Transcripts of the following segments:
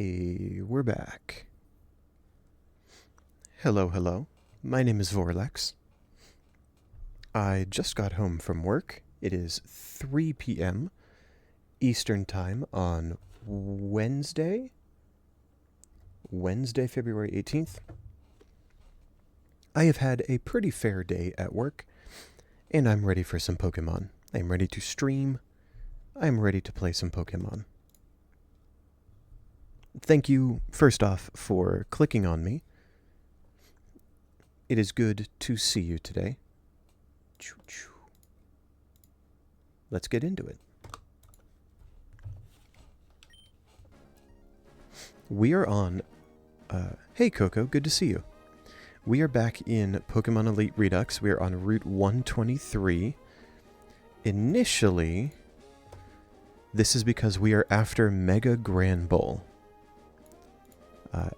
Hey, we're back. Hello, hello. My name is Vorlex. I just got home from work. It is 3 p.m. Eastern Time on Wednesday, February 18th. I have had a pretty fair day at work, and I'm ready for some Pokemon. I'm ready to stream. I'm ready to play some Pokemon. Thank you, first off, for clicking on me. It is good to see you today. Let's get into it. We are on... hey, Coco, good to see you. We are back in Pokemon Elite Redux. We are on Route 123. Initially, this is because we are after Mega Granbull.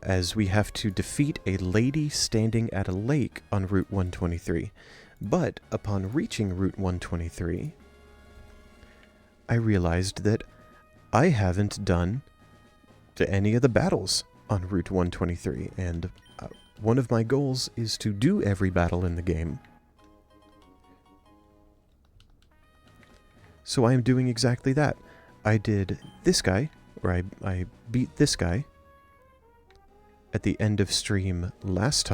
As we have to defeat a lady standing at a lake on Route 123. But upon reaching Route 123, I realized that I haven't done any of the battles on Route 123, and one of my goals is to do every battle in the game. So I am doing exactly that. I did this guy, or I beat this guy at the end of stream last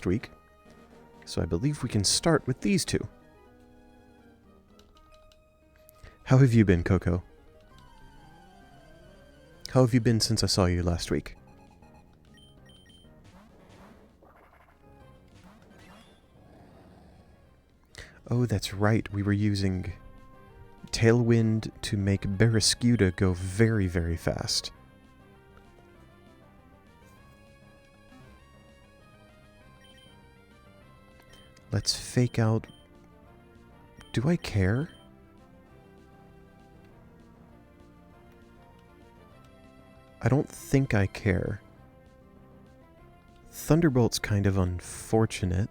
week. So I believe we can start with these two. How have you been, Coco? How have you been since I saw you last week? Oh, that's right. We were using Tailwind to make Barrascuda go very, very fast. Let's fake out... Do I care? I don't think I care. Thunderbolt's kind of unfortunate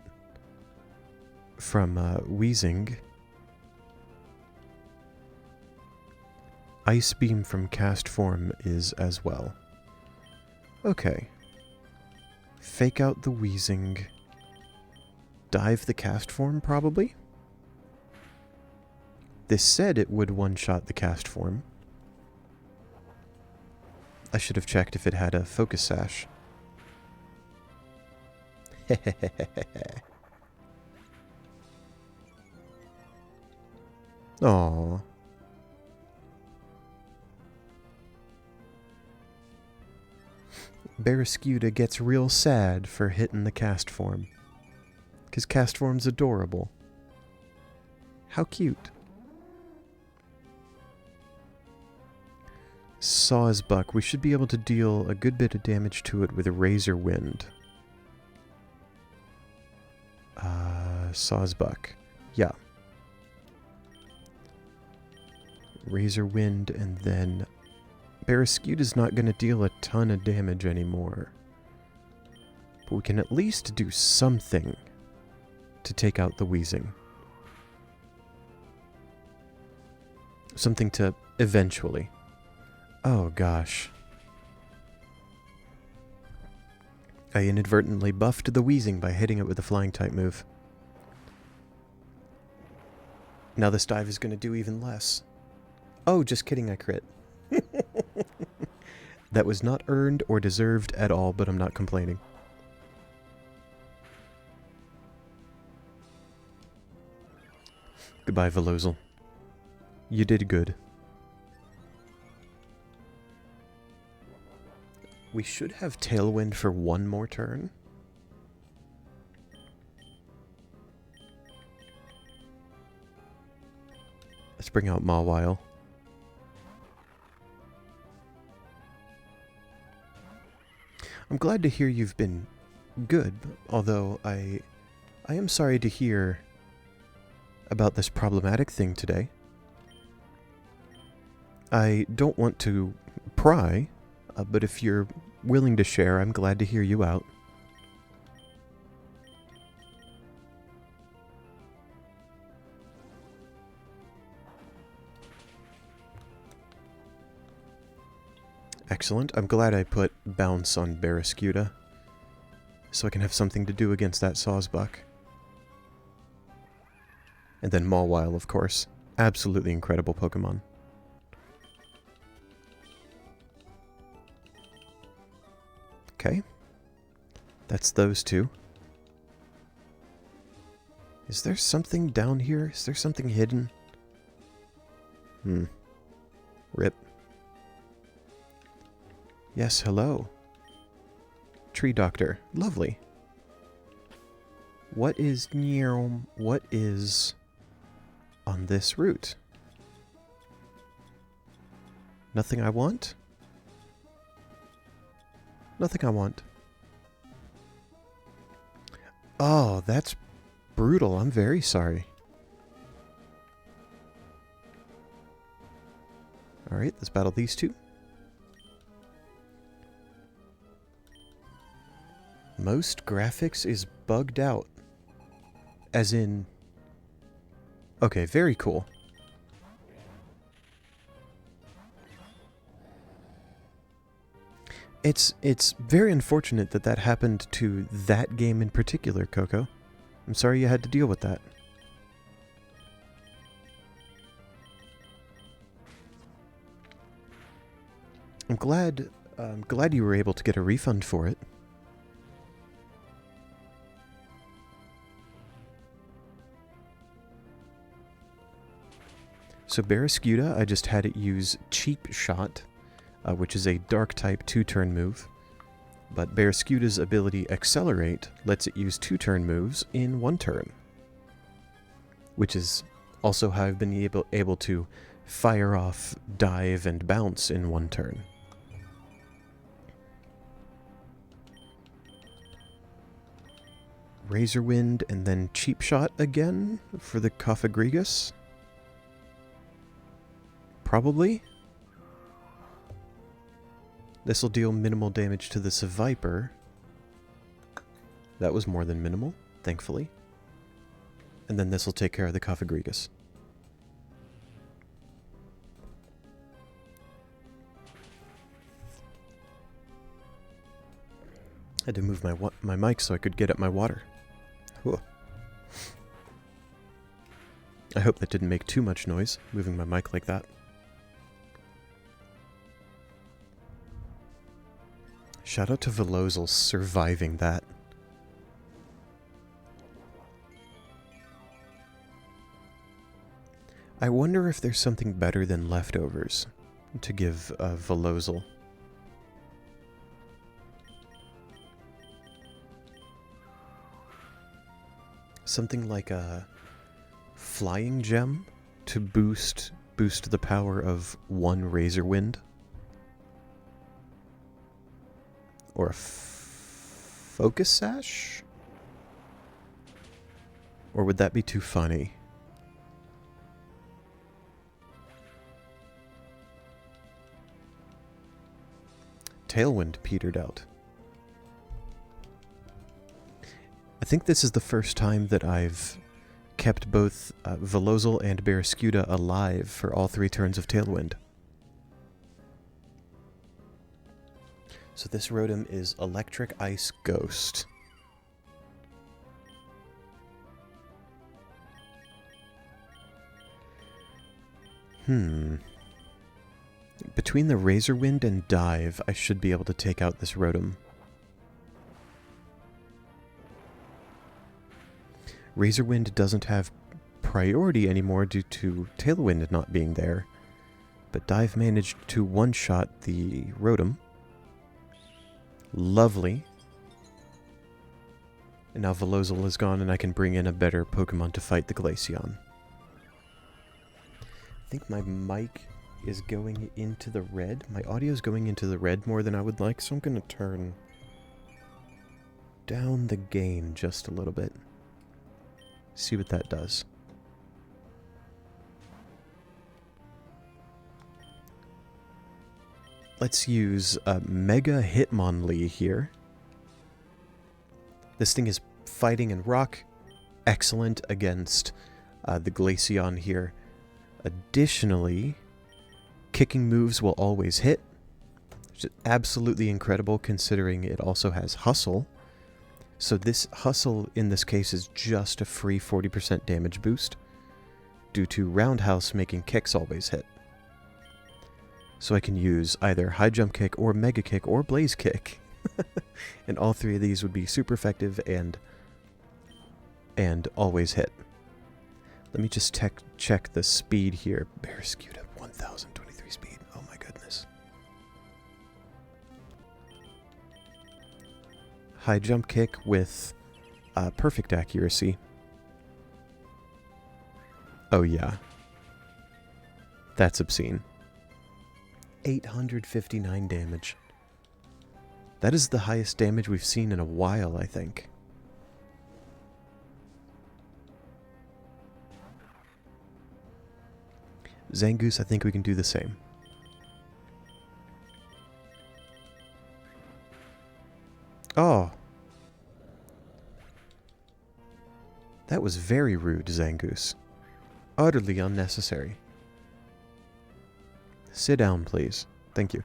from Wheezing. Ice Beam from Cast Form is as well. Okay. Fake out the Wheezing. Dive the Cast Form, probably? This said it would one-shot the Cast Form. I should have checked if it had a Focus Sash. Aww. Barrascuda gets real sad for hitting the Cast Form. Because Cast Form's adorable. How cute. Sawsbuck. We should be able to deal a good bit of damage to it with a Razor Wind. Sawsbuck. Yeah. Razor Wind, and then Barrascuda's not going to deal a ton of damage anymore. But we can at least do something to take out the Wheezing. Something to eventually. Oh gosh. I inadvertently buffed the Wheezing by hitting it with a Flying type move. Now this dive is going to do even less. Oh, just kidding, I crit. That was not earned or deserved at all, but I'm not complaining. Goodbye, Velozel. You did good. We should have Tailwind for one more turn. Let's bring out Mawile. I'm glad to hear you've been good, although I am sorry to hear about this problematic thing today. I don't want to pry, but if you're willing to share, I'm glad to hear you out. Excellent. I'm glad I put Bounce on Barraskewda, so I can have something to do against that Sawsbuck. And then Mawile, of course. Absolutely incredible Pokemon. Okay. That's those two. Is there something down here? Is there something hidden? Rip. Yes, hello. Tree Doctor. Lovely. What is on this route? Nothing I want? Nothing I want. Oh, that's brutal. I'm very sorry. Alright, let's battle these two. Most graphics is bugged out. As in... Okay, very cool. It's very unfortunate that that happened to that game in particular, Coco. I'm sorry you had to deal with that. I'm glad you were able to get a refund for it. So Barraskewda, I just had it use Cheap Shot, which is a Dark-type 2-turn move. But Barraskewda's ability Accelerate lets it use 2-turn moves in 1 turn. Which is also how I've been able to fire off Dive and Bounce in 1 turn. Razor Wind and then Cheap Shot again for the Cofagrigus. Probably. This will deal minimal damage to the Seviper. That was more than minimal, thankfully. And then this will take care of the Cofagrigus. I had to move my mic so I could get at my water. Whoa. I hope that didn't make too much noise, moving my mic like that. Shout out to Velozil surviving that. I wonder if there's something better than leftovers to give Velozil. Something like a flying gem to boost the power of 1 Razor Wind. Or a Focus Sash? Or would that be too funny? Tailwind petered out. I think this is the first time that I've kept both Velozil and Barraskewda alive for all 3 turns of Tailwind. So this Rotom is Electric Ice Ghost. Between the Razor Wind and Dive, I should be able to take out this Rotom. Razor Wind doesn't have priority anymore due to Tailwind not being there, but Dive managed to one-shot the Rotom. Lovely. And now Velozil is gone and I can bring in a better Pokemon to fight the Glaceon. I think my mic is going into the red. My audio is going into the red more than I would like, so I'm going to turn down the gain just a little bit. See what that does. Let's use Mega Hitmonlee here. This thing is fighting in rock. Excellent against the Glaceon here. Additionally, kicking moves will always hit, which Just absolutely incredible considering it also has Hustle. So this Hustle in this case is just a free 40% damage boost due to Roundhouse making kicks always hit. So I can use either High Jump Kick or Mega Kick or Blaze Kick. And all three of these would be super effective and always hit. Let me just check the speed here. Barraskewda, 1023 speed. Oh my goodness. High Jump Kick with perfect accuracy. Oh yeah. That's obscene. 859 damage. That is the highest damage we've seen in a while, I think. Zangoose, I think we can do the same. Oh. That was very rude, Zangoose. Utterly unnecessary. Sit down, please. Thank you.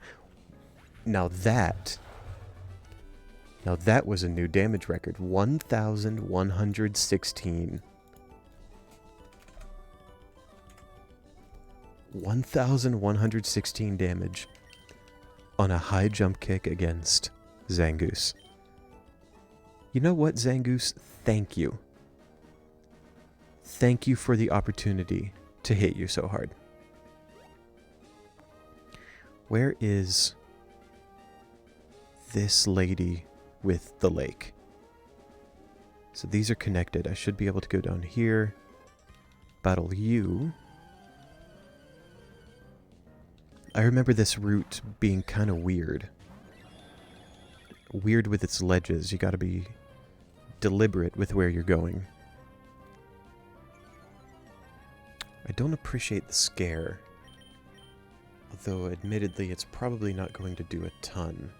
Now that was a new damage record. 1,116. 1,116 damage on a high jump kick against Zangoose. You know what, Zangoose? Thank you. Thank you for the opportunity to hit you so hard. Where is this lady with the lake? So these are connected. I should be able to go down here, battle you. I remember this route being kind of weird. Weird with its ledges. You gotta be deliberate with where you're going. I don't appreciate the scare. Although, admittedly, it's probably not going to do a ton.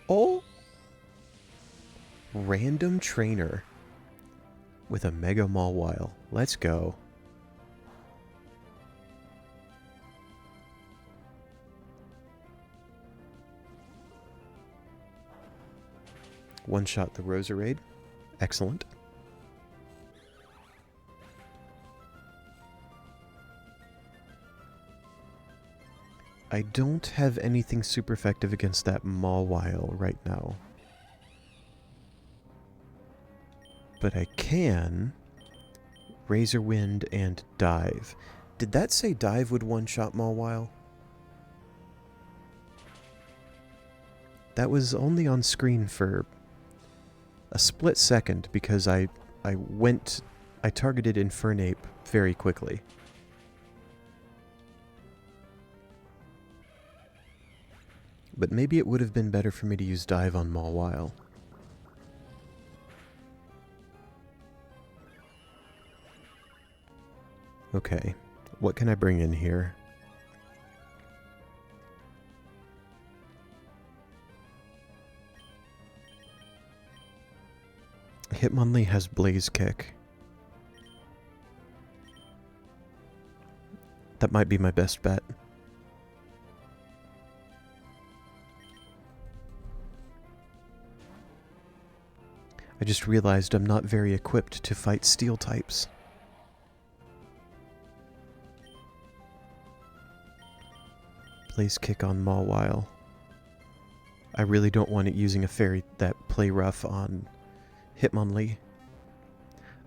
Oh! Random trainer with a Mega Mawile. Let's go. One-shot the Roserade. Excellent. I don't have anything super effective against that Mawile right now. But I can Razor Wind and Dive. Did that say Dive would one-shot Mawile? That was only on screen for a split second because I targeted Infernape very quickly. But maybe it would have been better for me to use Dive on Mawile. Okay, what can I bring in here? Hitmonlee has Blaze Kick. That might be my best bet. I just realized I'm not very equipped to fight steel types. Blaze Kick on Mawile. I really don't want it using a fairy that play rough on Hitmonlee.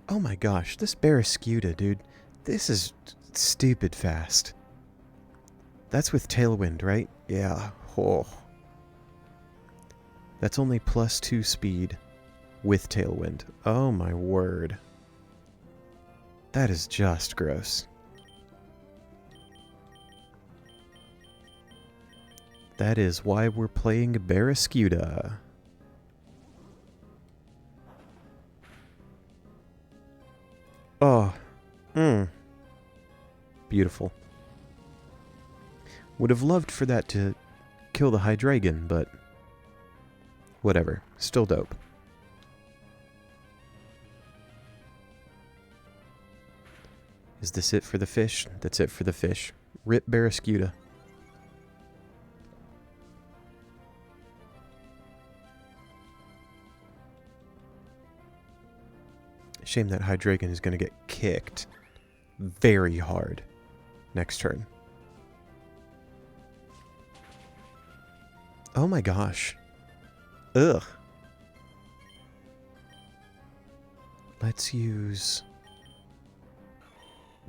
Oh my gosh, this Barraskewda, dude. This is stupid fast. That's with Tailwind, right? Yeah. Oh. That's only +2 speed with Tailwind. Oh my word. That is just gross. That is why we're playing Barraskewda. Oh. Beautiful. Would have loved for that to kill the Hydreigon, but whatever. Still dope. Is this it for the fish? That's it for the fish. Rip Barraskewda. Shame that Hydreigon is going to get kicked very hard next turn. Oh my gosh. Ugh. Let's use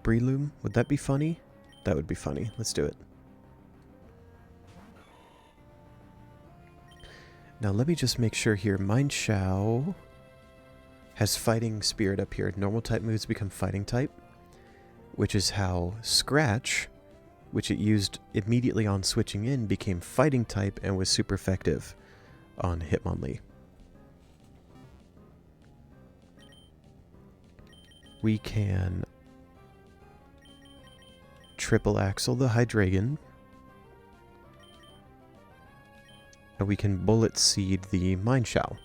Breloom. Would that be funny? That would be funny. Let's do it. Now let me just make sure here. Mindshao has Fighting Spirit up here. Normal type moves become Fighting type, which is how Scratch, which it used immediately on switching in, became Fighting type and was super effective on Hitmonlee. We can triple axle the Hydreigon. And we can Bullet Seed the Mindshao.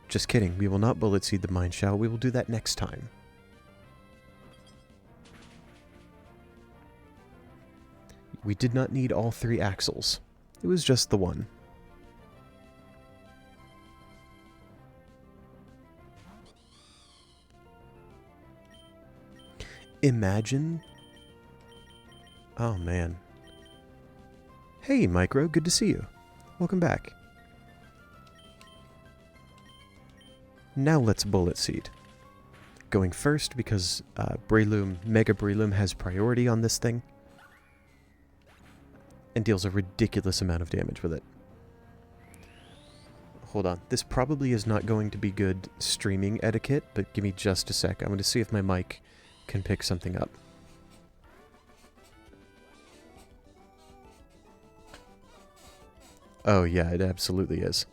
Just kidding, we will not Bullet Seed the Mindshao. We will do that next time. We did not need all 3 axles. It was just the one. Imagine... Oh, man. Hey, Micro, good to see you. Welcome back. Now let's Bullet Seed. Going first because Breloom, Mega Breloom has priority on this thing. And deals a ridiculous amount of damage with it. Hold on. This probably is not going to be good streaming etiquette, but give me just a sec. I'm going to see if my mic can pick something up. Oh yeah, it absolutely is.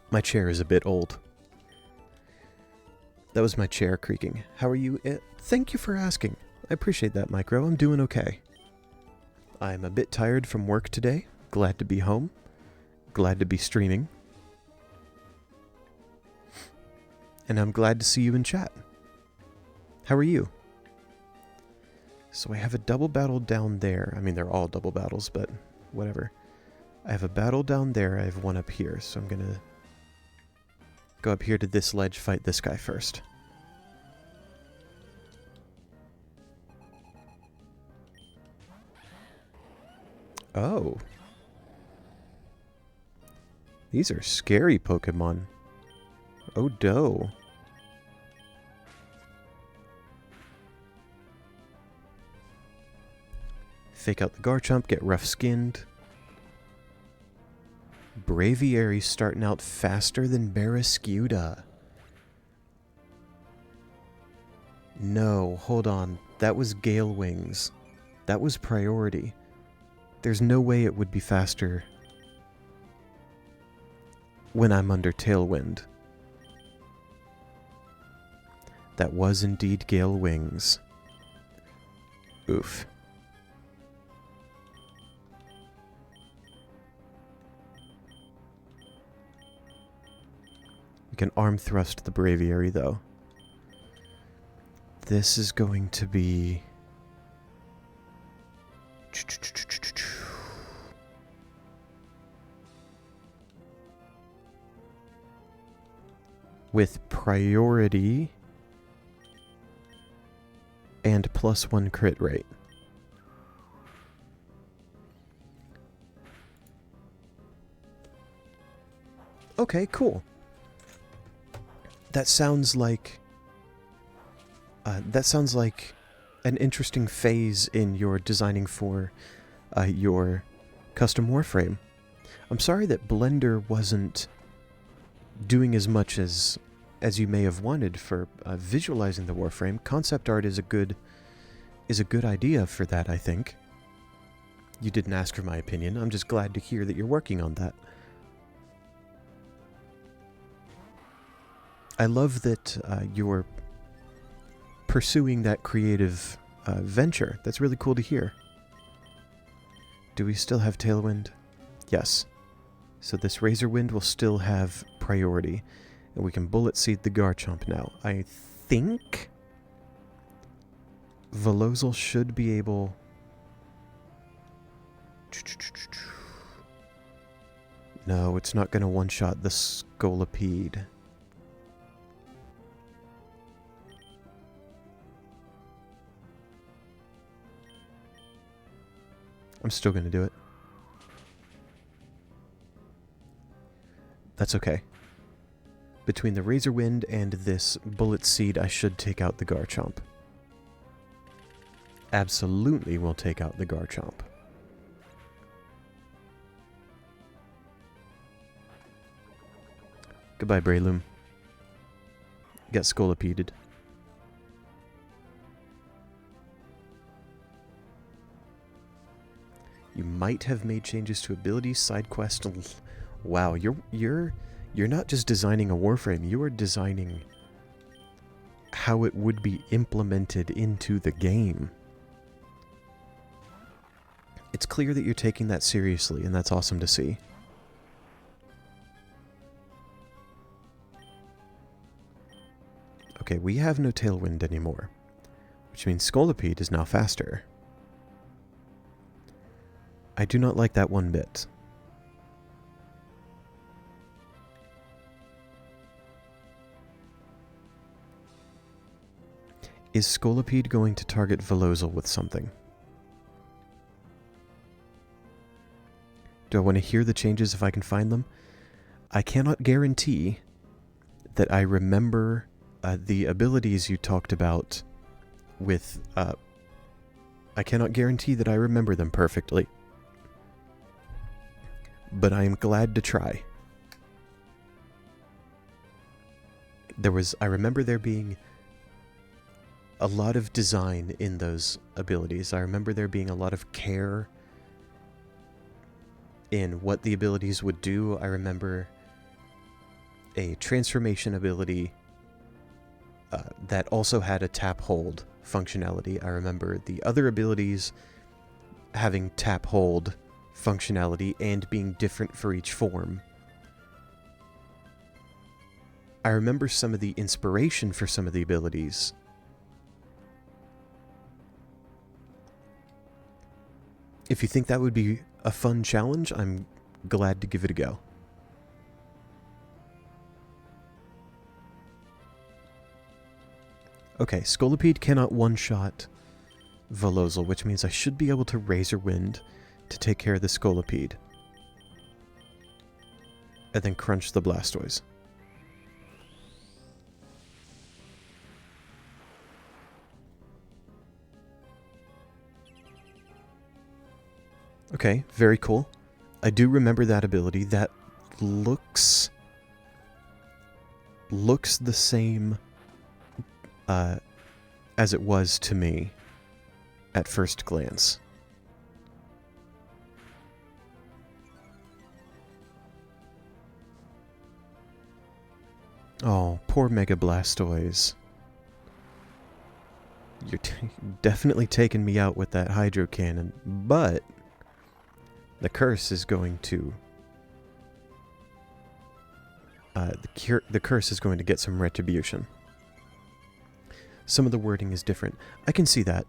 My chair is a bit old. That was my chair creaking. How are you? Thank you for asking. I appreciate that, Micro. I'm doing okay. I'm a bit tired from work today. Glad to be home. Glad to be streaming. And I'm glad to see you in chat. How are you? So I have a double battle down there. I mean, they're all double battles, but whatever. I have a battle down there. I have one up here. So I'm going to go up here to this ledge, fight this guy first. Oh. These are scary Pokemon. Oh, doe. Fake out the Garchomp, get rough-skinned. Braviary starting out faster than Barraskewda. No, hold on. That was Gale Wings. That was priority. There's no way it would be faster when I'm under Tailwind. That was indeed Gale Wings. Oof. We can arm thrust the Braviary, though. This is going to be... with priority and +1 crit rate. Okay, cool. That sounds like an interesting phase in your designing for your custom Warframe. I'm sorry that Blender wasn't doing as much as you may have wanted for visualizing the Warframe. Concept art is a good idea for that, I think. You didn't ask for my opinion. I'm just glad to hear that you're working on that. I love that you're pursuing that creative venture. That's really cool to hear. Do we still have Tailwind? Yes. So this Razor Wind will still have priority. And we can Bullet Seed the Garchomp now. I think Velozel should be able... No, it's not going to one-shot the Scolipede. I'm still going to do it. That's okay. Between the Razor Wind and this Bullet Seed, I should take out the Garchomp. Absolutely will take out the Garchomp. Goodbye, Breloom. Got Scolipeded. You might have made changes to abilities, side quest. Wow, you're not just designing a Warframe, you are designing how it would be implemented into the game. It's clear that you're taking that seriously, and that's awesome to see. Okay, we have no Tailwind anymore, which means Scolipede is now faster. I do not like that one bit. Is Scolipede going to target Velozel with something? Do I want to hear the changes if I can find them? I cannot guarantee that I remember the abilities you talked about with... I cannot guarantee that I remember them perfectly. But I am glad to try. I remember there being a lot of design in those abilities. I remember there being a lot of care in what the abilities would do. I remember a transformation ability that also had a tap-hold functionality. I remember the other abilities having tap-hold functionality and being different for each form. I remember some of the inspiration for some of the abilities. If you think that would be a fun challenge, I'm glad to give it a go. Okay, Scolipede cannot one-shot Velozel, which means I should be able to Razor Wind to take care of the Scolipede. And then crunch the Blastoise. Okay, very cool. I do remember that ability. That looks the same as it was to me at first glance. Oh, poor Mega Blastoise. You're definitely taking me out with that Hydro Cannon, but the curse is going to... the curse is going to get some retribution. Some of the wording is different. I can see that.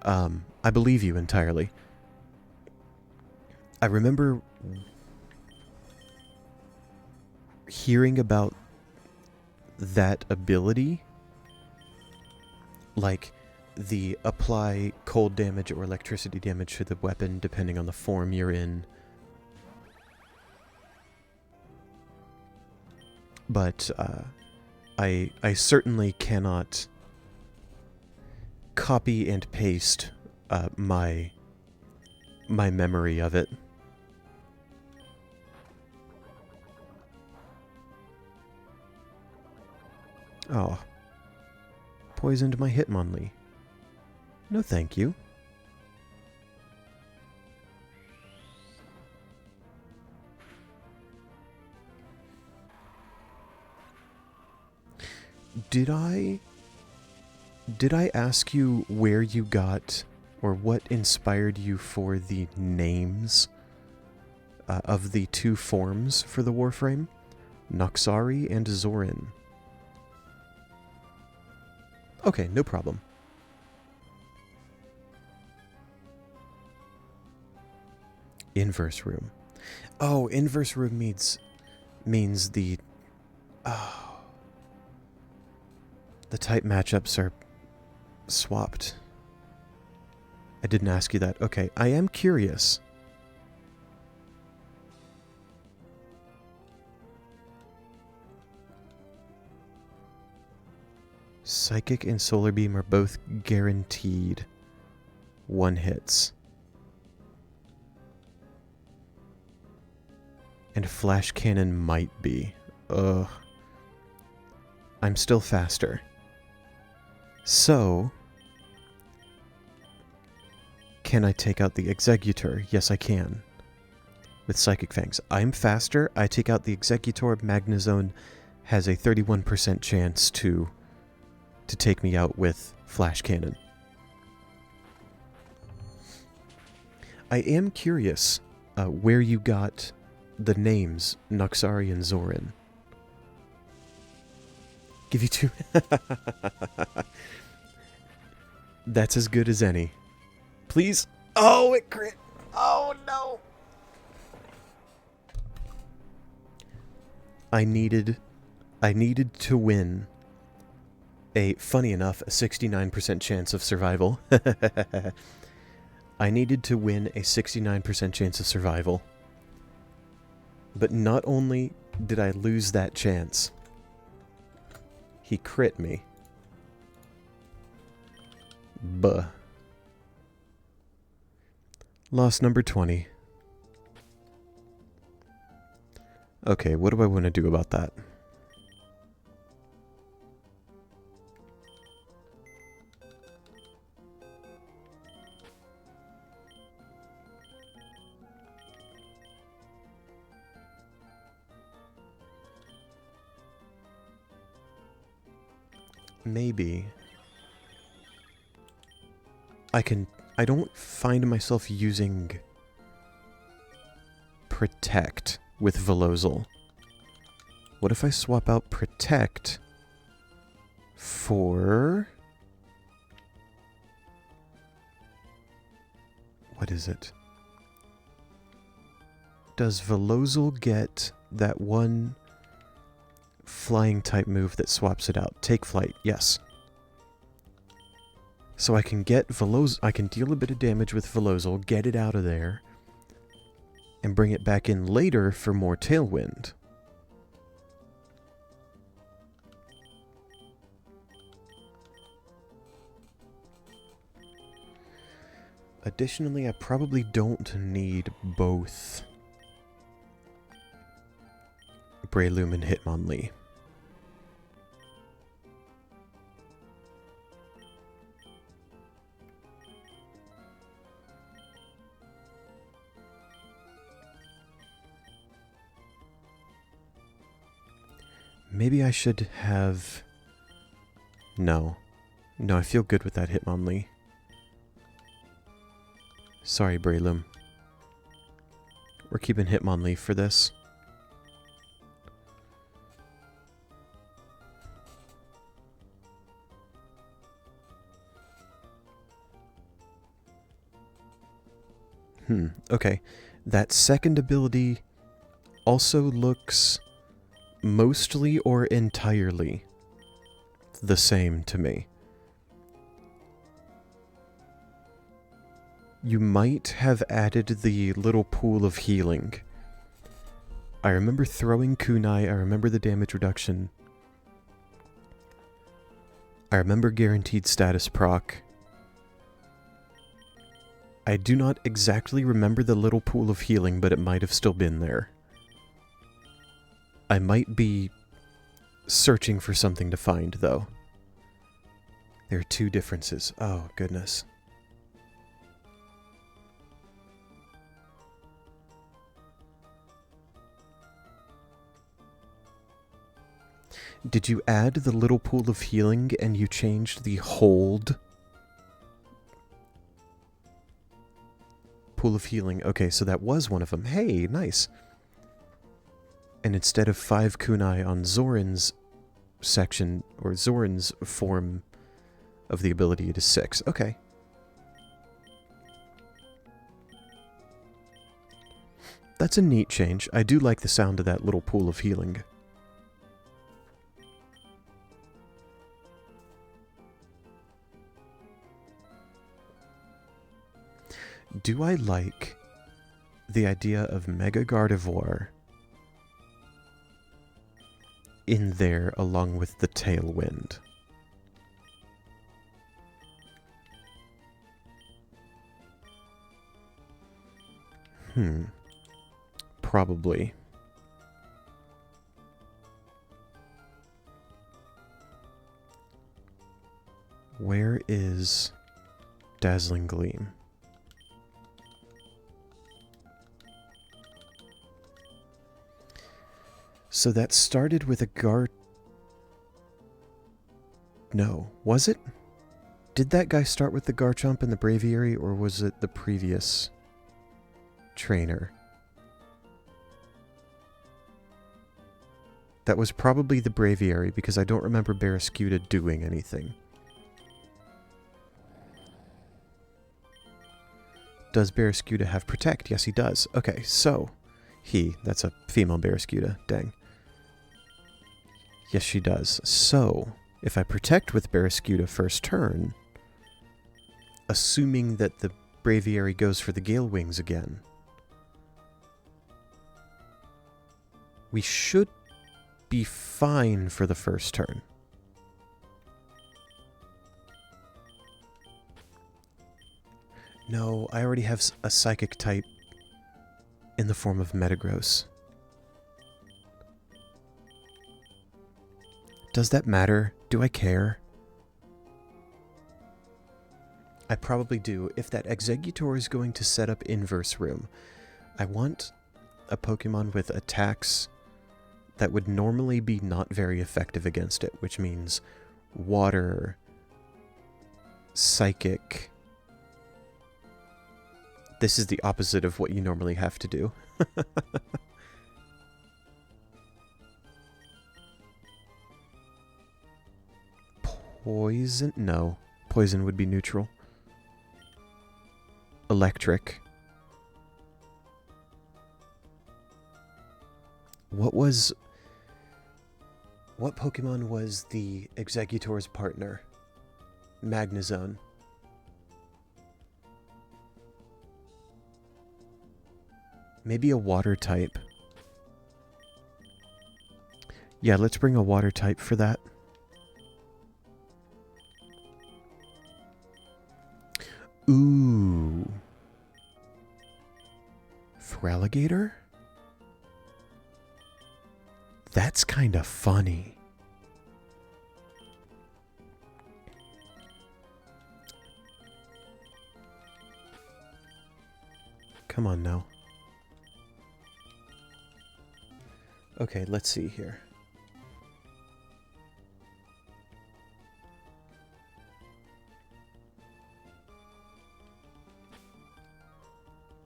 I believe you entirely. I remember hearing about that ability, like the apply cold damage or electricity damage to the weapon depending on the form you're in. But I certainly cannot copy and paste my memory of it. Oh. Poisoned my Hitmonlee. No thank you. Did I ask you where you got, or what inspired you for the names of the two forms for the Warframe? Noxari and Zorin. Okay, no problem. Inverse room. Oh, inverse room means the... Oh. The type matchups are swapped. I didn't ask you that. Okay, I am curious. Psychic and Solar Beam are both guaranteed 1 hits. And Flash Cannon might be. Ugh. I'm still faster. So, can I take out the Executor? Yes, I can. With Psychic Fangs. I'm faster. I take out the Executor. Magnezone has a 31% chance to take me out with Flash Cannon. I am curious where you got the names Nuxari and Zorin. Give you 2. That's as good as any. Please. Oh, it crit. Oh, no. I needed to win funny enough, a 69% chance of survival. I needed to win a 69% chance of survival. But not only did I lose that chance, he crit me. Buh. Loss number 20. Okay, what do I want to do about that? Maybe I don't find myself using Protect with Velozil. What if I swap out Protect for... what is it? Does Velozil get that one flying type move that swaps it out? Take Flight, yes. So I can get Velozil, I can deal a bit of damage with Velozil, get it out of there, and bring it back in later for more Tailwind. Additionally, I probably don't need both Breloom and Hitmonlee. Maybe I should have... No. No, I feel good with that Hitmonlee. Sorry, Breloom. We're keeping Hitmonlee for this. Okay. That second ability also looks mostly or entirely the same to me. You might have added the little pool of healing. I remember throwing kunai, I remember the damage reduction. I remember guaranteed status proc. I do not exactly remember the little pool of healing, but it might have still been there. I might be searching for something to find, though. There are 2 differences. Oh, goodness. Did you add the little pool of healing and you changed the hold? Pool of healing. Okay, so that was one of them. Hey, nice. And instead of 5 kunai on Zorin's section, or Zorin's form of the ability, it is 6. Okay. That's a neat change. I do like the sound of that little pool of healing. Do I like the idea of Mega Gardevoir in there along with the Tailwind? Probably. Where is Dazzling Gleam? So that started with a No, was it? Did that guy start with the Garchomp and the Braviary, or was it the previous trainer? That was probably the Braviary, because I don't remember Barraskewda doing anything. Does Barraskewda have Protect? Yes, he does. Okay, so... That's a female Barraskewda. Dang. Yes, she does. So, if I Protect with Barraskewda first turn, assuming that the Braviary goes for the Gale Wings again, we should be fine for the first turn. No, I already have a Psychic type in the form of Metagross. Does that matter? Do I care? I probably do. If that Exeggutor is going to set up Inverse Room, I want a Pokemon with attacks that would normally be not very effective against it, which means Water, Psychic. This is the opposite of what you normally have to do. Poison? No. Poison would be neutral. Electric. What Pokemon was the Exeggutor's partner? Magnezone. Maybe a water type. Yeah, let's bring a water type for that. Ooh. Feraligatr? That's kind of funny. Come on now. Okay, let's see here.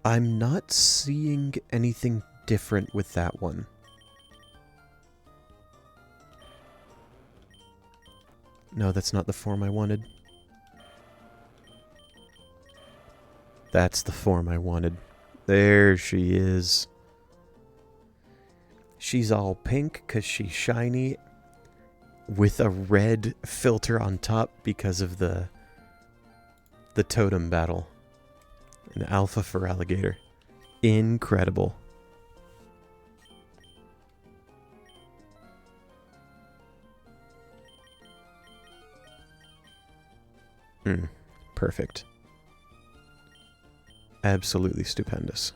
I'm not seeing anything different with that one. No, that's not the form I wanted. That's the form I wanted. There she is. She's all pink because she's shiny, with a red filter on top because of the totem battle. An alpha Feraligatr. Incredible. Perfect. Absolutely stupendous.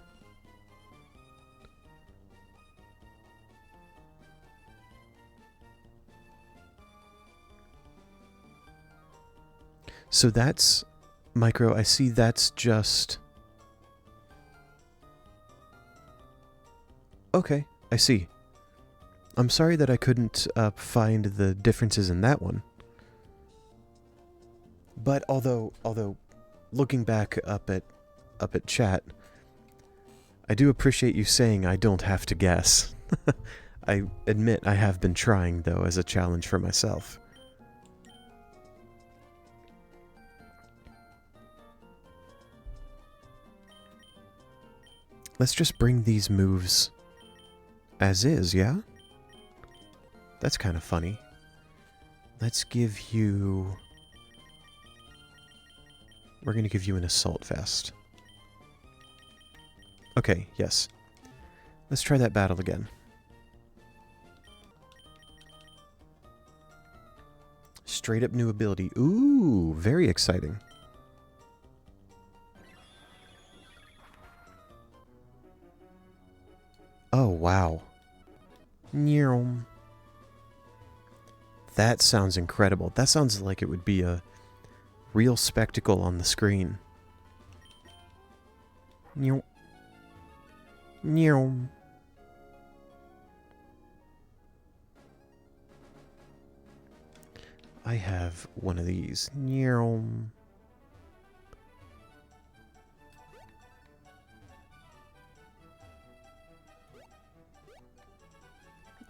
So that's... Micro, I see that's just... Okay, I see. I'm sorry that I couldn't find the differences in that one. But although looking back up at chat, I do appreciate you saying I don't have to guess. I admit I have been trying, though, as a challenge for myself. Let's just bring these moves as is, yeah? That's kind of funny. Let's give you... We're going to give you an Assault Vest. Okay, yes. Let's try that battle again. Straight up new ability. Ooh, very exciting. Oh, wow. Nyom. That sounds incredible. That sounds like it would be a real spectacle on the screen. Nyom. Nyom. I have one of these. Nyom.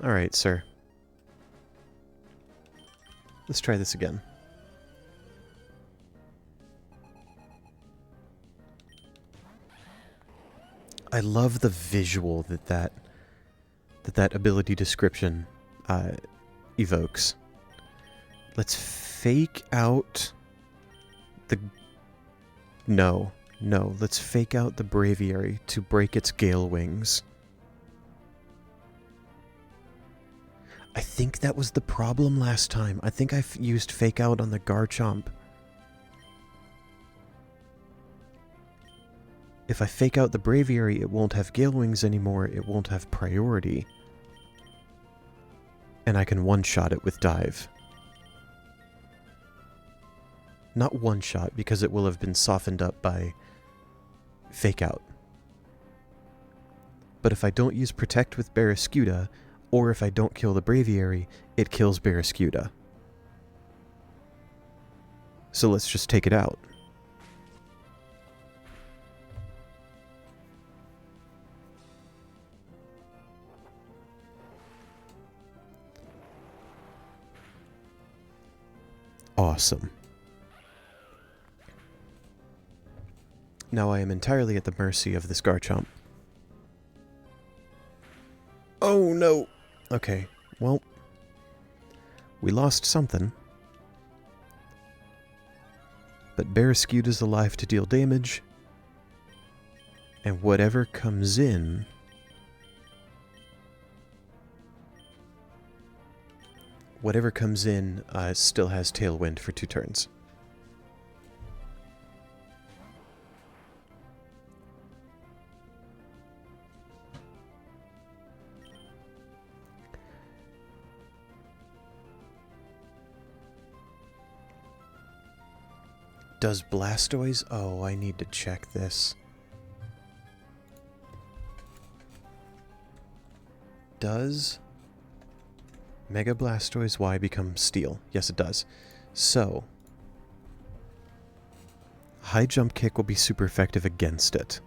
Alright, sir. Let's try this again. I love the visual that ability description evokes. Let's fake out the... No. Let's fake out the Braviary to break its gale wings. I think that was the problem last time. I think I used fake out on the Garchomp. If I fake out the Braviary, it won't have gale wings anymore. It won't have priority. And I can one-shot it with dive. Not one-shot, because it will have been softened up by fake out. But if I don't use protect with Barraskewda, or if I don't kill the Braviary, it kills Barraskewda. So let's just take it out. Awesome. Now I am entirely at the mercy of this Garchomp. Oh no! Okay, well, we lost something. But Barraskewda's alive to deal damage. And whatever comes in... Whatever comes in still has Tailwind for 2 turns. Does Blastoise... Oh, I need to check this. Does Mega Blastoise Y become Steel? Yes, it does. So, High Jump Kick will be super effective against it.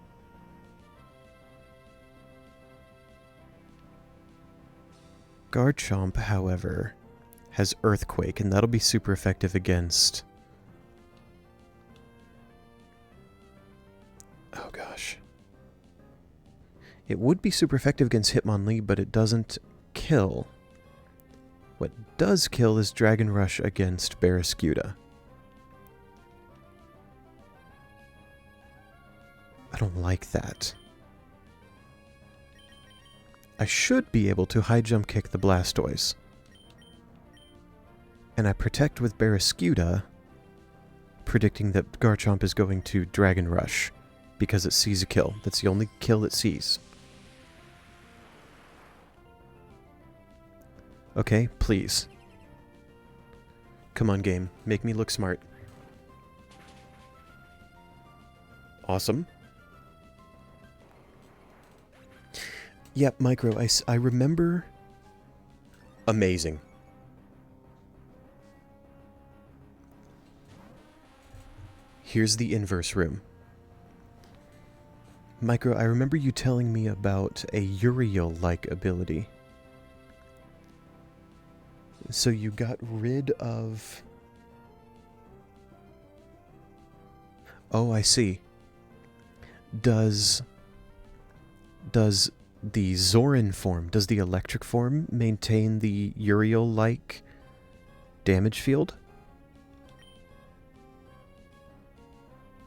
Garchomp, however, has Earthquake, and that'll be super effective against... Oh gosh. It would be super effective against Hitmonlee, but it doesn't kill. What does kill is Dragon Rush against Barraskewda. I don't like that. I should be able to high jump kick the Blastoise. And I protect with Barraskewda, predicting that Garchomp is going to Dragon Rush, because it sees a kill. That's the only kill it sees. Okay, please. Come on, game. Make me look smart. Awesome. Yep, Micro, I remember... Amazing. Here's the inverse room. Micro, I remember you telling me about a Uriel-like ability. So you got rid of... Oh, I see. Does the Zoran form, does the electric form maintain the Uriel-like damage field?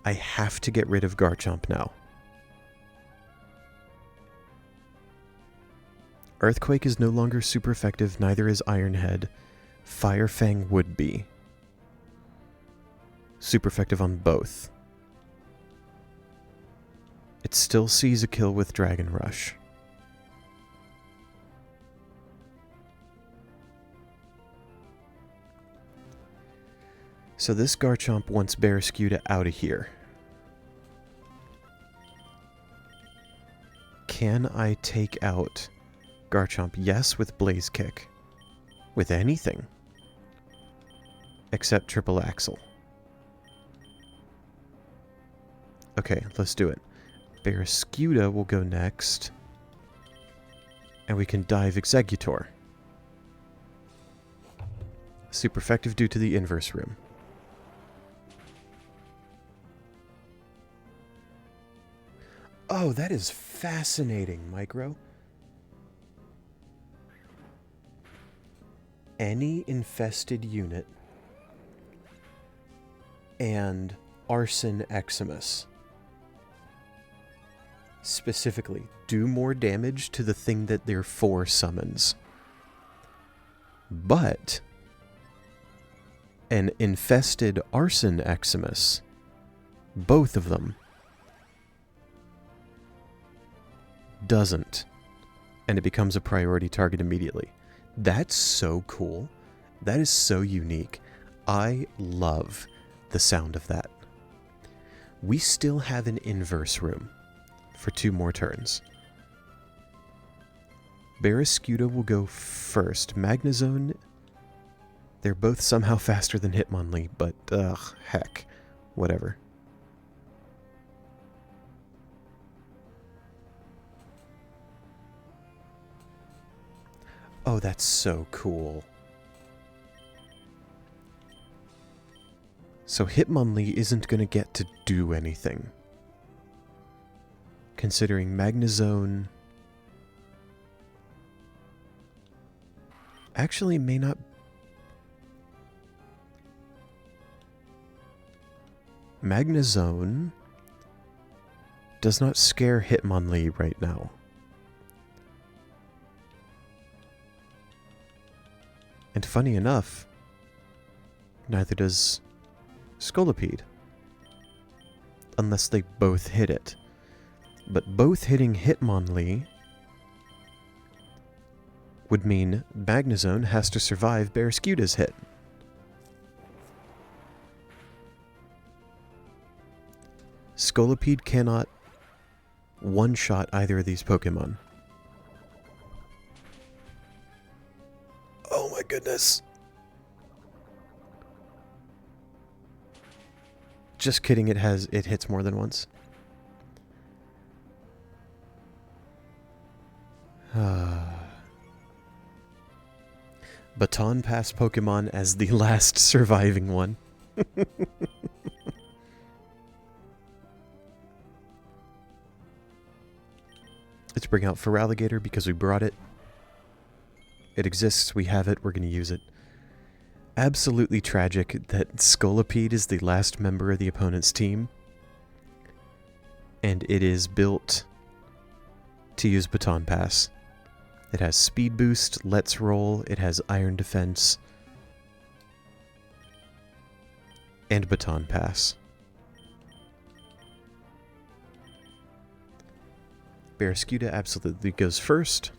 I have to get rid of Garchomp now. Earthquake is no longer super effective, neither is Iron Head. Fire Fang would be. Super effective on both. It still sees a kill with Dragon Rush. So this Garchomp wants Barraskewda out of here. Can I take out Garchomp? Yes, with Blaze Kick. With anything. Except Triple Axle. Okay, let's do it. Barraskewda will go next. And we can dive Exeggutor. Super effective due to the inverse room. Oh, that is fascinating, Micro. Any infested unit and Arson Eximus specifically do more damage to the thing that their 4 summons. But an infested Arson Eximus, both of them, doesn't, and it becomes a priority target immediately. That's so cool. That is so unique. I love the sound of that. We still have an inverse room for 2 more turns. Barraskewda will go first. Magnezone, they're both somehow faster than Hitmonlee, but heck, whatever. Oh, that's so cool. So Hitmonlee isn't going to get to do anything. Considering Magnezone actually may not... Magnezone does not scare Hitmonlee right now. And funny enough, neither does Scolipede. Unless they both hit it. But both hitting Hitmonlee would mean Magnezone has to survive Barraskewda's hit. Scolipede cannot one-shot either of these Pokemon. Oh my goodness. Just kidding, it hits more than once. Baton Pass Pokemon as the last surviving one. Let's bring out Feraligatr because we brought it. It exists, we have it, we're going to use it. Absolutely tragic that Scolipede is the last member of the opponent's team. And it is built to use Baton Pass. It has Speed Boost, Let's Roll, it has Iron Defense, and Baton Pass. Barraskewda absolutely goes first.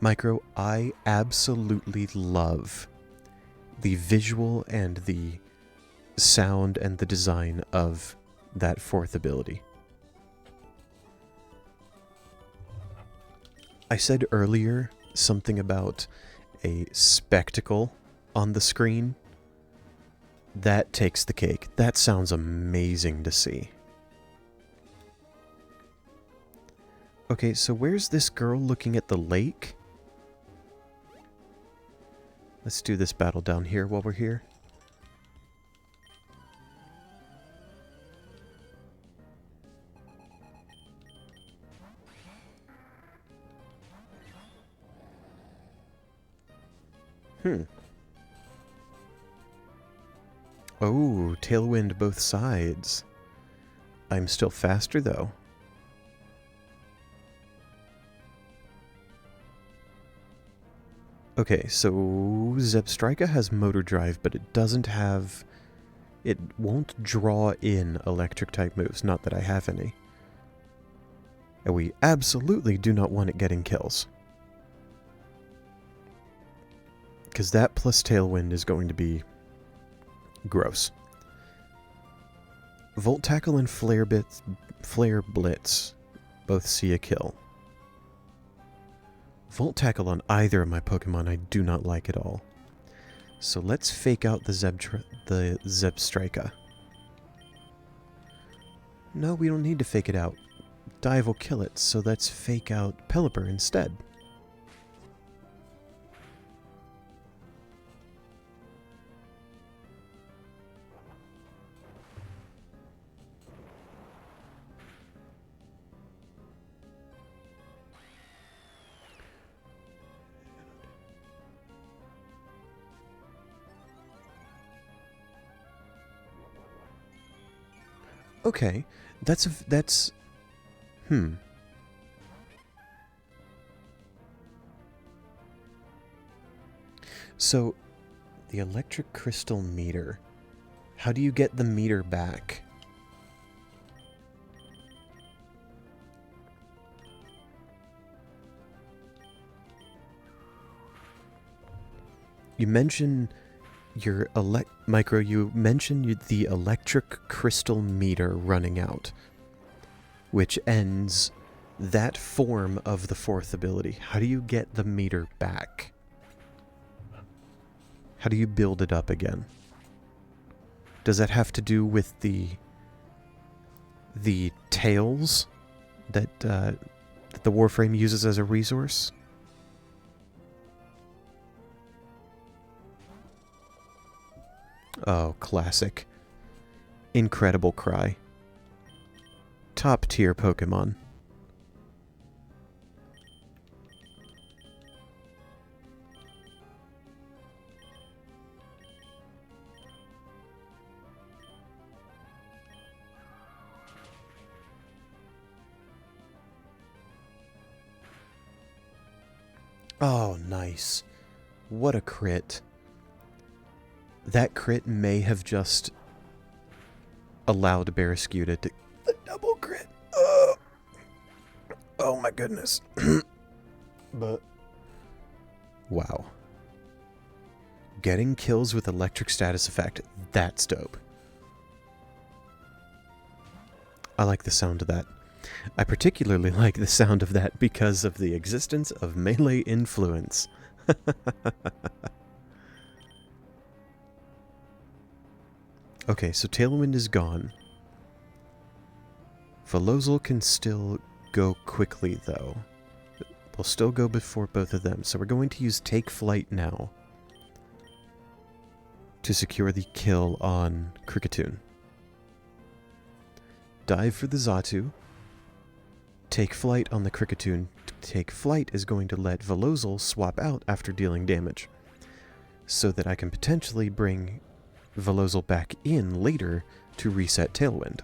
Micro, I absolutely love the visual and the sound and the design of that 4th ability. I said earlier something about a spectacle on the screen. That takes the cake. That sounds amazing to see. Okay, so where's this girl looking at the lake? Let's do this battle down here while we're here. Oh, Tailwind both sides. I'm still faster, though. Okay, so Zebstrika has motor drive, but it doesn't have... It won't draw in electric-type moves, not that I have any. And we absolutely do not want it getting kills. Because that plus Tailwind is going to be gross. Volt Tackle and Flare Blitz both see a kill. Volt Tackle on either of my Pokemon I do not like at all. So let's fake out the Zebstrika. No, we don't need to fake it out. Dive will kill it, so let's fake out Pelipper instead. Okay, that's... So, the electric crystal meter. How do you get the meter back? You mentioned your you mentioned the electric crystal meter running out, which ends that form of the fourth ability. How do you get the meter back? How do you build it up again? Does that have to do with the tails that the Warframe uses as a resource? Oh, classic. Incredible cry. Top tier Pokemon. Oh, nice. What a crit. That crit may have just allowed Barraskewda to... A double crit! Oh my goodness. But... Wow. Getting kills with electric status effect, that's dope. I like the sound of that. I particularly like the sound of that because of the existence of melee influence. Okay, so Tailwind is gone. Velozel can still go quickly, though. We'll still go before both of them, so we're going to use Take Flight now to secure the kill on Kricketune. Dive for the Xatu. Take Flight on the Kricketune. Take Flight is going to let Velozel swap out after dealing damage, so that I can potentially bring Velozel back in later to reset Tailwind.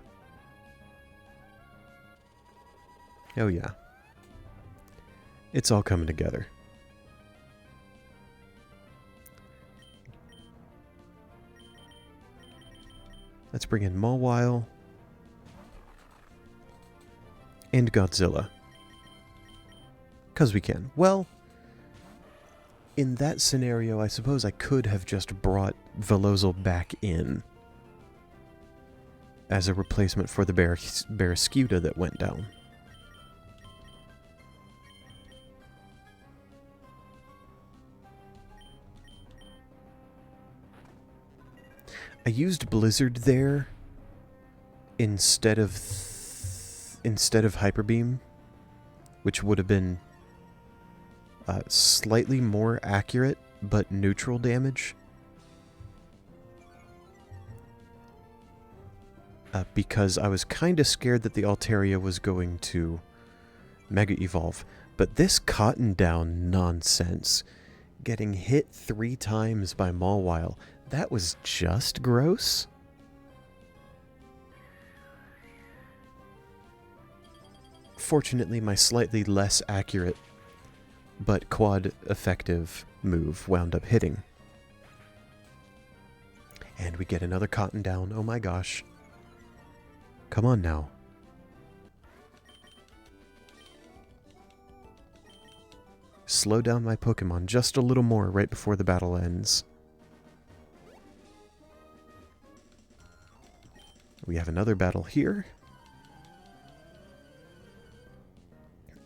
Oh yeah. It's all coming together. Let's bring in Mawile and Godzilla. 'Cause we can. Well, in that scenario, I suppose I could have just brought Velozel back in as a replacement for the Barraskewda that went down. I used Blizzard there instead of Hyper Beam, which would have been slightly more accurate, but neutral damage. Because I was kind of scared that the Altaria was going to Mega Evolve. But this Cotton Down nonsense, getting hit 3 times by Mawile, that was just gross. Fortunately, my slightly less accurate but quad effective move wound up hitting. And we get another cotton down. Oh my gosh. Come on now. Slow down my Pokemon just a little more right before the battle ends. We have another battle here.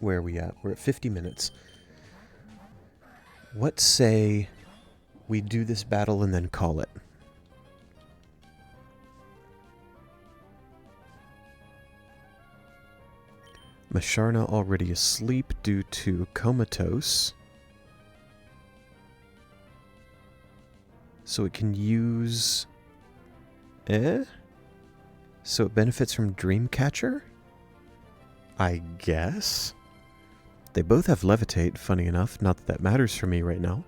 Where are we at? We're at 50 minutes. What say we do this battle and then call it? Masharna already asleep due to comatose. So it can use... So it benefits from Dreamcatcher? I guess? They both have Levitate, funny enough. Not that that matters for me right now.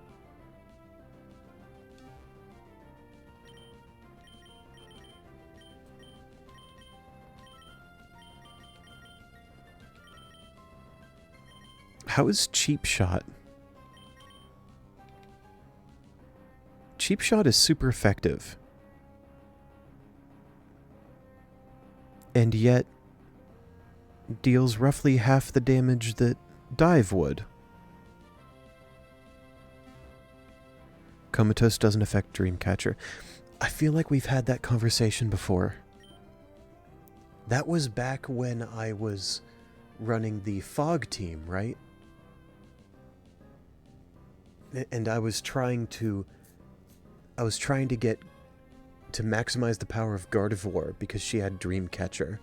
How is Cheap Shot? Cheap Shot is super effective. And yet deals roughly half the damage that Dive would. Comatose doesn't affect Dreamcatcher. I feel like we've had that conversation before. That was back when I was running the Fog team, right? And I was trying to get to maximize the power of Gardevoir because she had Dreamcatcher.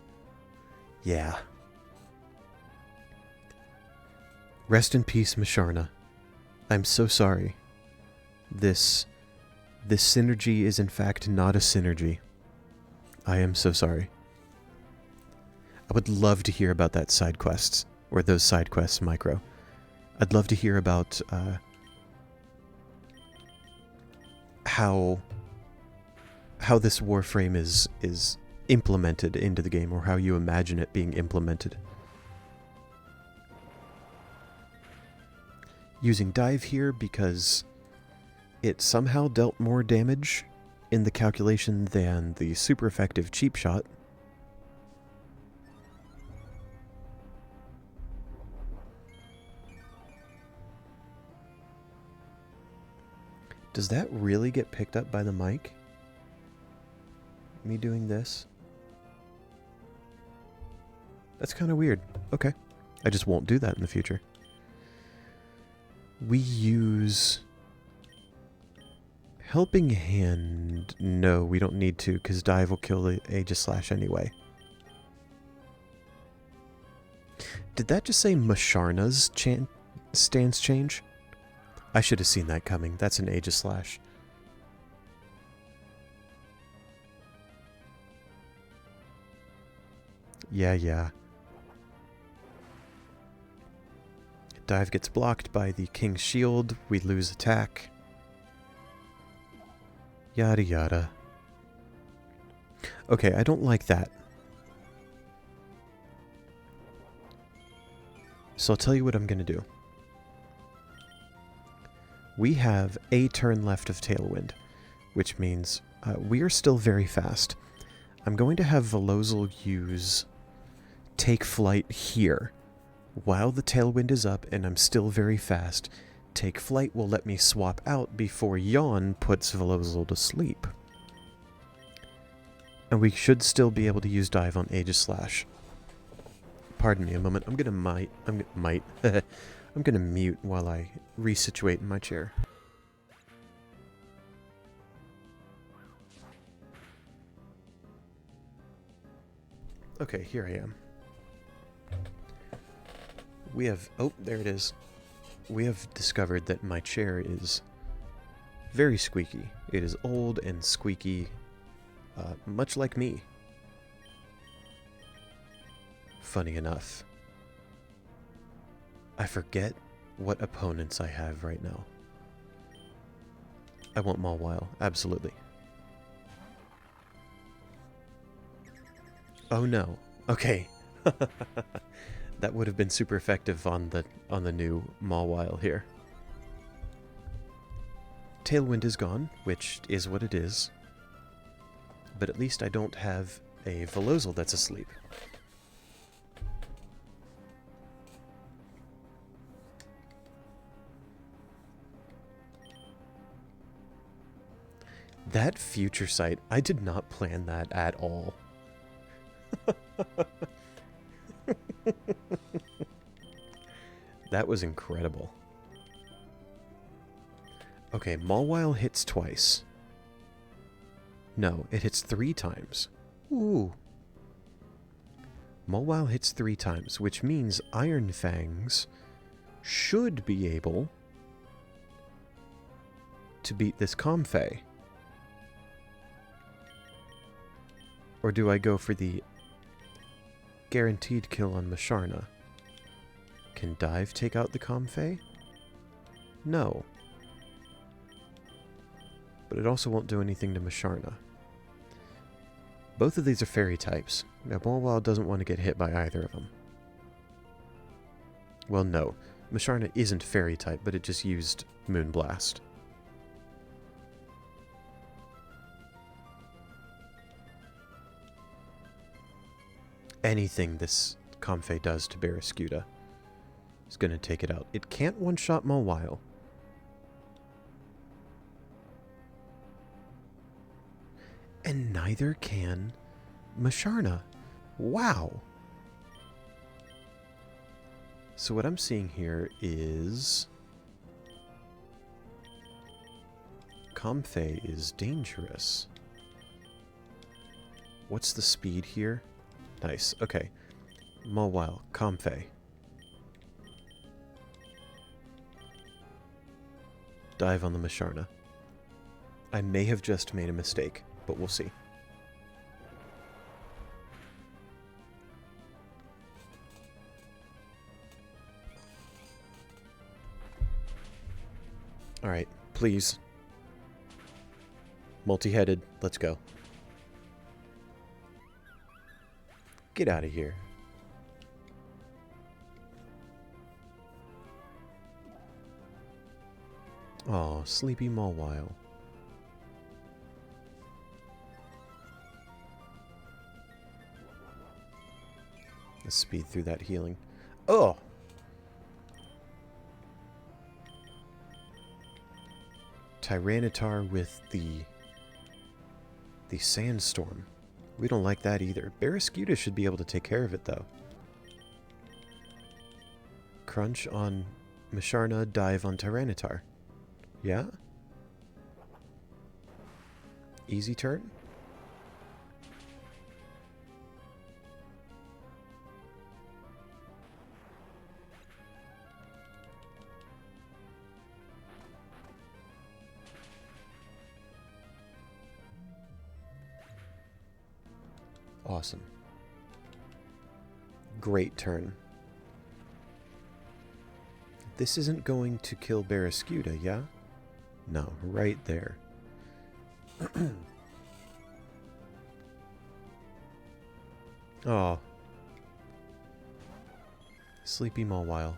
Yeah. Rest in peace, Masharna. I'm so sorry. This synergy is in fact not a synergy. I am so sorry. I would love to hear about that side quests, or those side quests, Micro. I'd love to hear about how this Warframe is implemented into the game, or how you imagine it being implemented. Using Dive here because it somehow dealt more damage in the calculation than the super effective Cheap Shot. Does that really get picked up by the mic? Me doing this? That's kind of weird. Okay. I just won't do that in the future. We use... Helping Hand... No, we don't need to, because Dive will kill the Aegislash anyway. Did that just say Masharna's stance change? I should have seen that coming. That's an Aegislash. Yeah. Dive gets blocked by the King's Shield. We lose attack. Yada yada. Okay, I don't like that. So I'll tell you what I'm going to do. We have a turn left of Tailwind, which means we are still very fast. I'm going to have Velozil use Take Flight here. While the Tailwind is up and I'm still very fast, Take Flight will let me swap out before Yawn puts Velozil to sleep. And we should still be able to use Dive on Aegislash. Pardon me a moment. I'm gonna mute while I resituate in my chair. Okay, here I am. We have... Oh, there it is. We have discovered that my chair is very squeaky. It is old and squeaky, much like me. Funny enough, I forget what opponents I have right now. I want Mawile, absolutely. Oh no. Okay. That would have been super effective on the new Mawile here. Tailwind is gone, which is what it is. But at least I don't have a Velozel that's asleep. That future sight, I did not plan that at all. That was incredible. Okay, Mawile hits twice. No, it hits 3 times. Ooh. Mawile hits 3 times, which means Iron Fangs should be able to beat this Comfey. Or do I go for the guaranteed kill on Musharna? Can Dive take out the Comfey? No. But it also won't do anything to Musharna. Both of these are fairy types. Now, Mawile doesn't want to get hit by either of them. Well, no. Musharna isn't fairy type, but it just used Moonblast. Anything this Comfey does to Barraskewda is going to take it out. It can't one-shot Mawile. And neither can Musharna. Wow. So what I'm seeing here is Comfey is dangerous. What's the speed here? Nice. Okay. Mawile, Comfey. Dive on the Musharna. I may have just made a mistake, but we'll see. Alright, please. Multi-headed, let's go. Get out of here. Aw, sleepy Mawile. Let's speed through that healing. Oh! Tyranitar with the Sandstorm. We don't like that either. Barraskewda should be able to take care of it, though. Crunch on Musharna, Dive on Tyranitar. Yeah? Easy turn? Awesome. Great turn. This isn't going to kill Barraskewda, yeah? No, right there. Oh. Sleepy Mawile.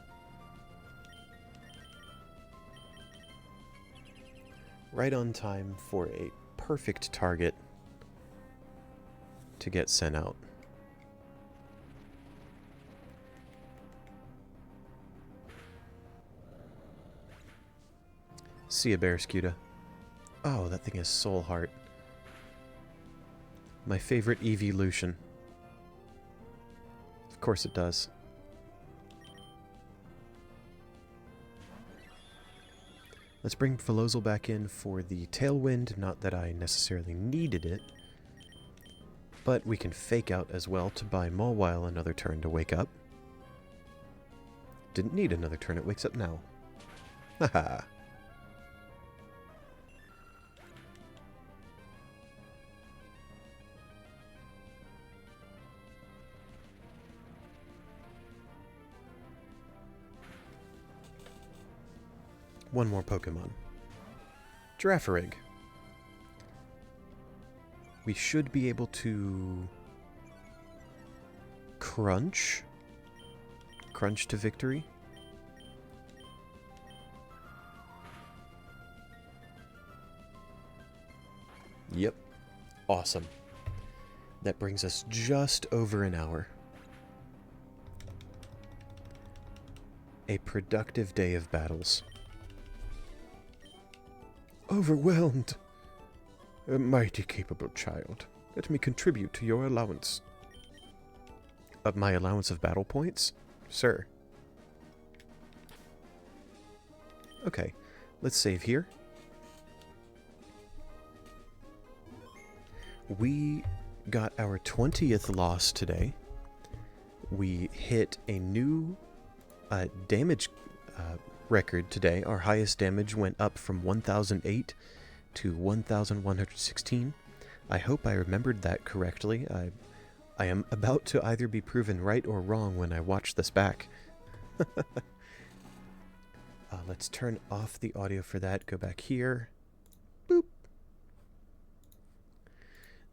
Right on time for a perfect target to get sent out. See ya, Barraskewda. Oh, that thing has Soul Heart. My favorite evolution. Of course it does. Let's bring Velozel back in for the Tailwind. Not that I necessarily needed it. But we can fake out as well to buy Mawile another turn to wake up. Didn't need another turn, it wakes up now. Haha. One more Pokemon. Girafarig. We should be able to crunch crunch to victory. Yep. Awesome. That brings us just over an hour. A productive day of battles. Overwhelmed! A mighty capable child. Let me contribute to your allowance. My allowance of battle points? Sir. Okay, let's save here. We got our 20th loss today. We hit a new damage record today. Our highest damage went up from 1008 to 1116. I hope I remembered that correctly. I am about to either be proven right or wrong when I watch this back. Let's turn off the audio for that. Go back here. Boop.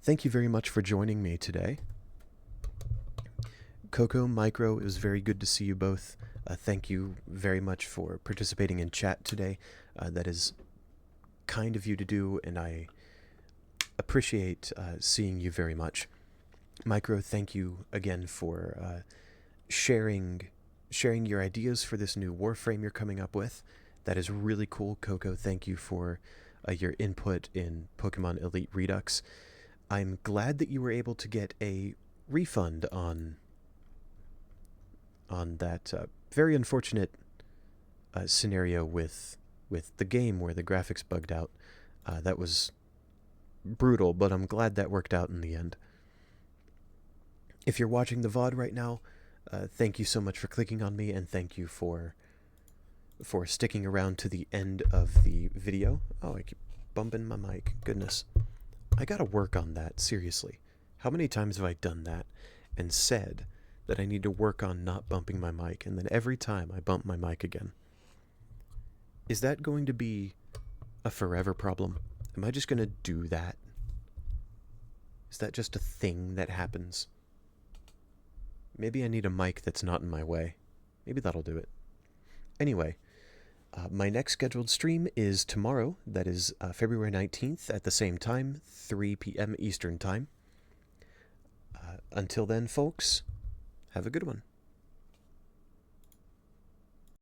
Thank you very much for joining me today. Coco, Micro, it was very good to see you both. Thank you very much for participating in chat today. That is kind of you to do, and I appreciate seeing you very much. Micro, thank you again for sharing your ideas for this new Warframe you're coming up with. That is really cool. Coco, thank you for your input in Pokemon Elite Redux. I'm glad that you were able to get a refund on that very unfortunate scenario with the game where the graphics bugged out. That was brutal, but I'm glad that worked out in the end. If you're watching the VOD right now, thank you so much for clicking on me, and thank you for sticking around to the end of the video. Oh, I keep bumping my mic. Goodness. I gotta work on that, seriously. How many times have I done that and said that I need to work on not bumping my mic, and then every time I bump my mic again? Is that going to be a forever problem? Am I just going to do that? Is that just a thing that happens? Maybe I need a mic that's not in my way. Maybe that'll do it. Anyway, my next scheduled stream is tomorrow. That is February 19th at the same time, 3 p.m. Eastern Time. Until then, folks, have a good one.